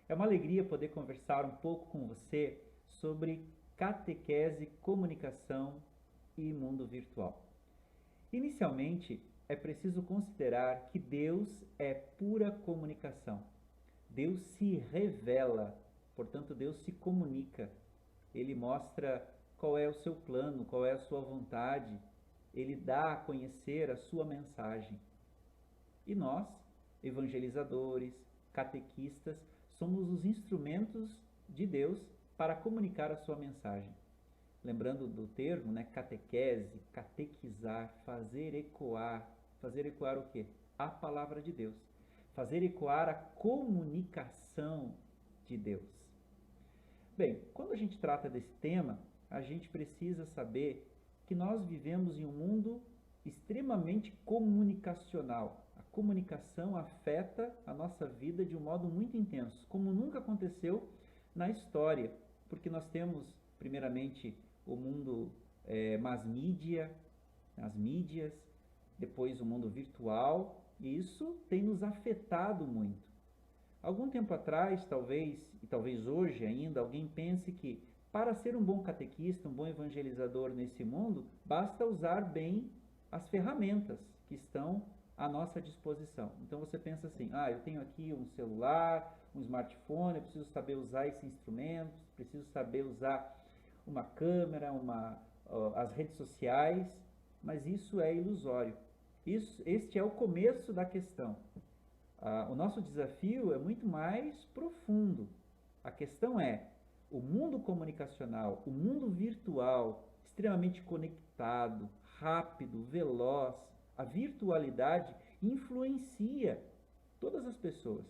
É uma alegria poder conversar um pouco com você sobre catequese, comunicação e mundo virtual. Inicialmente, é preciso considerar que Deus é pura comunicação. Deus se revela, portanto, Deus se comunica. Ele mostra qual é o seu plano, qual é a sua vontade, ele dá a conhecer a sua mensagem. E nós, evangelizadores, catequistas, somos os instrumentos de Deus para comunicar a sua mensagem. Lembrando do termo, né, catequese, catequizar, fazer ecoar. Fazer ecoar o quê? A palavra de Deus. Fazer ecoar a comunicação de Deus. Bem, quando a gente trata desse tema, a gente precisa saber que nós vivemos em um mundo extremamente comunicacional. A comunicação afeta a nossa vida de um modo muito intenso, como nunca aconteceu na história, porque nós temos, primeiramente, o mundo mass media, as mídias, depois o mundo virtual, e isso tem nos afetado muito. Algum tempo atrás, talvez, e talvez hoje ainda, alguém pense que para ser um bom catequista, um bom evangelizador nesse mundo, basta usar bem as ferramentas que estão à nossa disposição. Então você pensa assim: eu tenho aqui um celular, um smartphone, eu preciso saber usar esse instrumento, preciso saber usar uma câmera, as redes sociais, mas isso é ilusório. Este é o começo da questão. O nosso desafio é muito mais profundo. A questão é, o mundo comunicacional, o mundo virtual, extremamente conectado, rápido, veloz, a virtualidade influencia todas as pessoas.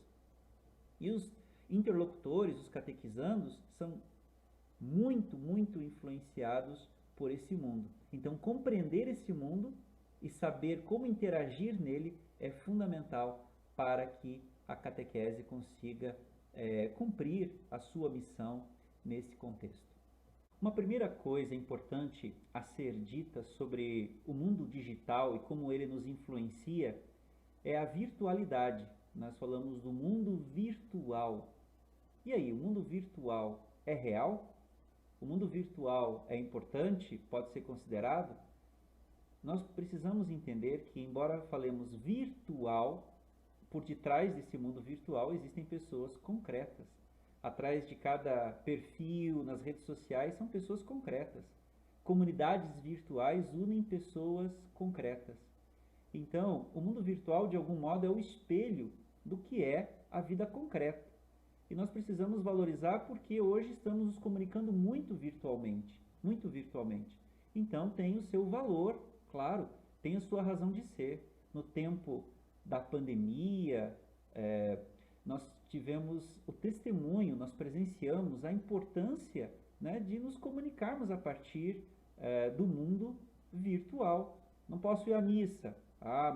E os interlocutores, os catequizandos, são muito influenciados por esse mundo. Então, compreender esse mundo e saber como interagir nele é fundamental para que a catequese consiga cumprir a sua missão nesse contexto. Uma primeira coisa importante a ser dita sobre o mundo digital e como ele nos influencia é a virtualidade. Nós falamos do mundo virtual. E aí, o mundo virtual é real? O mundo virtual é importante? Pode ser considerado? Nós precisamos entender que, embora falemos virtual, por detrás desse mundo virtual existem pessoas concretas. Atrás de cada perfil nas redes sociais são pessoas concretas. Comunidades virtuais unem pessoas concretas. Então, o mundo virtual, de algum modo, é o espelho do que é a vida concreta. E nós precisamos valorizar porque hoje estamos nos comunicando muito virtualmente, muito virtualmente. Então tem o seu valor, claro, tem a sua razão de ser. No tempo da pandemia, nós tivemos o testemunho, nós presenciamos a importância, né, de nos comunicarmos a partir do mundo virtual. Não posso ir à missa,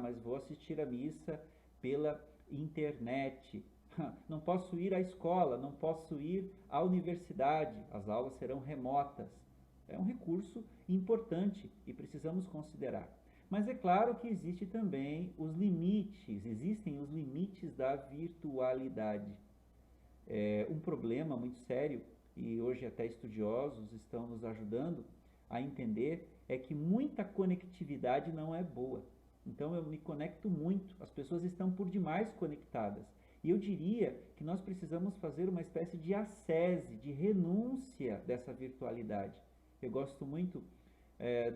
mas vou assistir a missa pela internet. Não posso ir à escola, não posso ir à universidade, as aulas serão remotas. É um recurso importante e precisamos considerar. Mas é claro que existe também os limites, existem os limites da virtualidade. Um problema muito sério, e hoje até estudiosos estão nos ajudando a entender, é que muita conectividade não é boa. Então eu me conecto muito, as pessoas estão por demais conectadas. E eu diria que nós precisamos fazer uma espécie de ascese, de renúncia dessa virtualidade. Eu gosto muito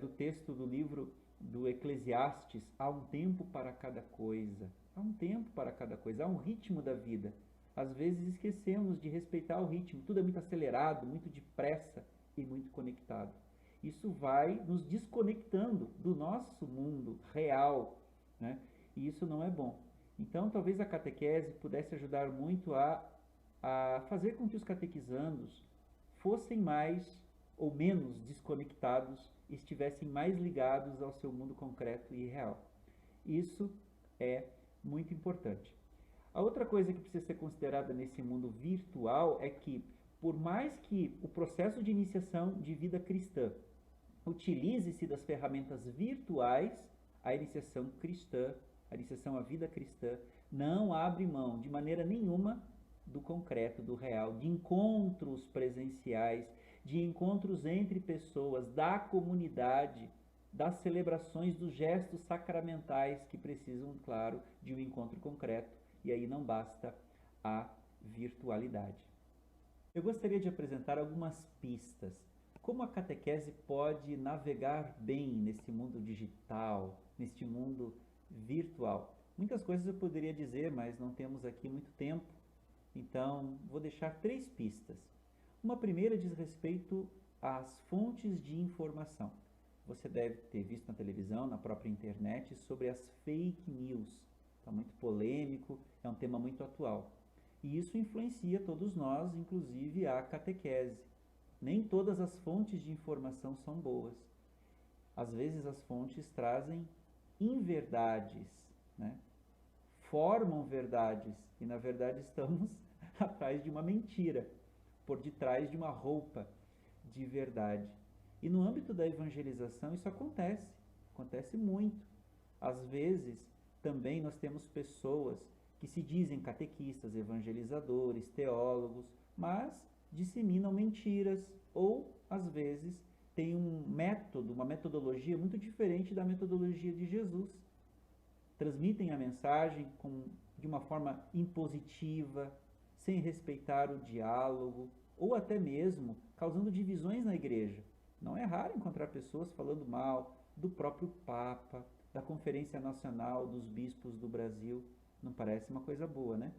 do texto do livro do Eclesiastes: há um tempo para cada coisa, há um tempo para cada coisa, há um ritmo da vida. Às vezes esquecemos de respeitar o ritmo, tudo é muito acelerado, muito depressa e muito conectado. Isso vai nos desconectando do nosso mundo real, né? E isso não é bom. Então, talvez a catequese pudesse ajudar muito a fazer com que os catequizandos fossem mais ou menos desconectados e estivessem mais ligados ao seu mundo concreto e real. Isso é muito importante. A outra coisa que precisa ser considerada nesse mundo virtual é que, por mais que o processo de iniciação de vida cristã utilize-se das ferramentas virtuais, a iniciação cristã, a iniciação à vida cristã, não abre mão de maneira nenhuma do concreto, do real, de encontros presenciais, de encontros entre pessoas, da comunidade, das celebrações, dos gestos sacramentais que precisam, claro, de um encontro concreto, e aí não basta a virtualidade. Eu gostaria de apresentar algumas pistas. Como a catequese pode navegar bem nesse mundo digital, neste mundo virtual? Muitas coisas eu poderia dizer, mas não temos aqui muito tempo, então vou deixar 3 pistas. Uma primeira diz respeito às fontes de informação. Você deve ter visto na televisão, na própria internet, sobre as fake news. Está muito polêmico, é um tema muito atual. E isso influencia todos nós, inclusive a catequese. Nem todas as fontes de informação são boas. Às vezes as fontes trazem inverdades, né? Formam verdades e na verdade estamos atrás de uma mentira, por detrás de uma roupa de verdade. E no âmbito da evangelização isso acontece muito. Às vezes também nós temos pessoas que se dizem catequistas, evangelizadores, teólogos, mas disseminam mentiras ou, às vezes, têm um método, uma metodologia muito diferente da metodologia de Jesus. Transmitem a mensagem de uma forma impositiva, sem respeitar o diálogo, ou até mesmo causando divisões na igreja. Não é raro encontrar pessoas falando mal do próprio Papa, da Conferência Nacional dos Bispos do Brasil. Não parece uma coisa boa, né?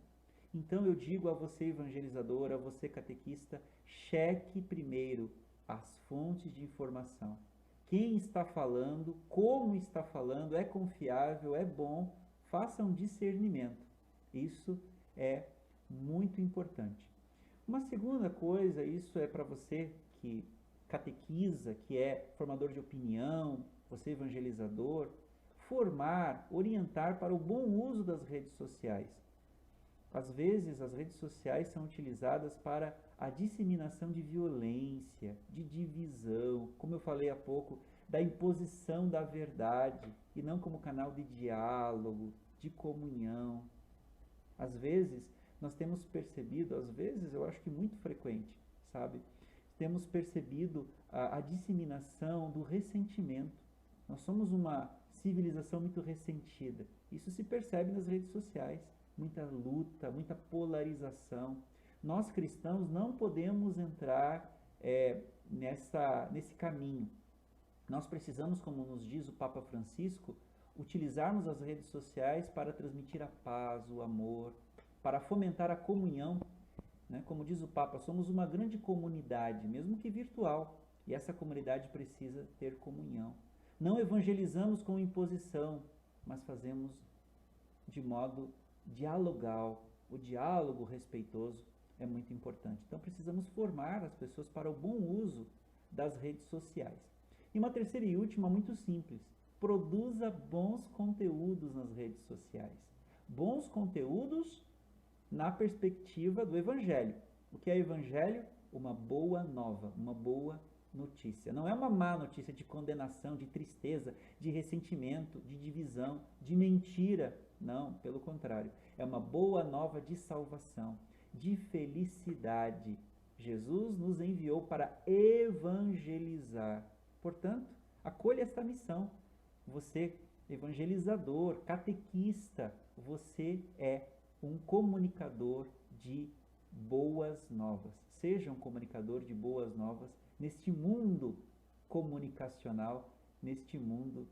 Então eu digo a você evangelizador, a você catequista, cheque primeiro as fontes de informação. Quem está falando, como está falando, é confiável, é bom, faça um discernimento. Isso é muito importante. Uma segunda coisa, isso é para você que catequiza, que é formador de opinião, você evangelizador, formar, orientar para o bom uso das redes sociais. Às vezes as redes sociais são utilizadas para a disseminação de violência, de divisão, como eu falei há pouco, da imposição da verdade, e não como canal de diálogo, de comunhão. Às vezes nós temos percebido, às vezes eu acho que muito frequente, sabe? Temos percebido a disseminação do ressentimento. Nós somos uma civilização muito ressentida. Isso se percebe nas redes sociais. Muita luta, muita polarização. Nós cristãos não podemos entrar nesse caminho. Nós precisamos, como nos diz o Papa Francisco, utilizarmos as redes sociais para transmitir a paz, o amor, para fomentar a comunhão. Né? Como diz o Papa, somos uma grande comunidade, mesmo que virtual, e essa comunidade precisa ter comunhão. Não evangelizamos com imposição, mas fazemos de modo dialogal. O diálogo respeitoso é muito importante. Então precisamos formar as pessoas para o bom uso das redes sociais. E uma terceira e última, muito simples. Produza bons conteúdos nas redes sociais. Bons conteúdos na perspectiva do Evangelho. O que é Evangelho? Uma boa nova, uma boa notícia. Não é uma má notícia de condenação, de tristeza, de ressentimento, de divisão, de mentira. Não, pelo contrário. É uma boa nova de salvação, de felicidade. Jesus nos enviou para evangelizar. Portanto, acolha esta missão. Você, evangelizador, catequista, você é um comunicador de boas novas. Seja um comunicador de boas novas neste mundo comunicacional, neste mundo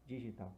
digital.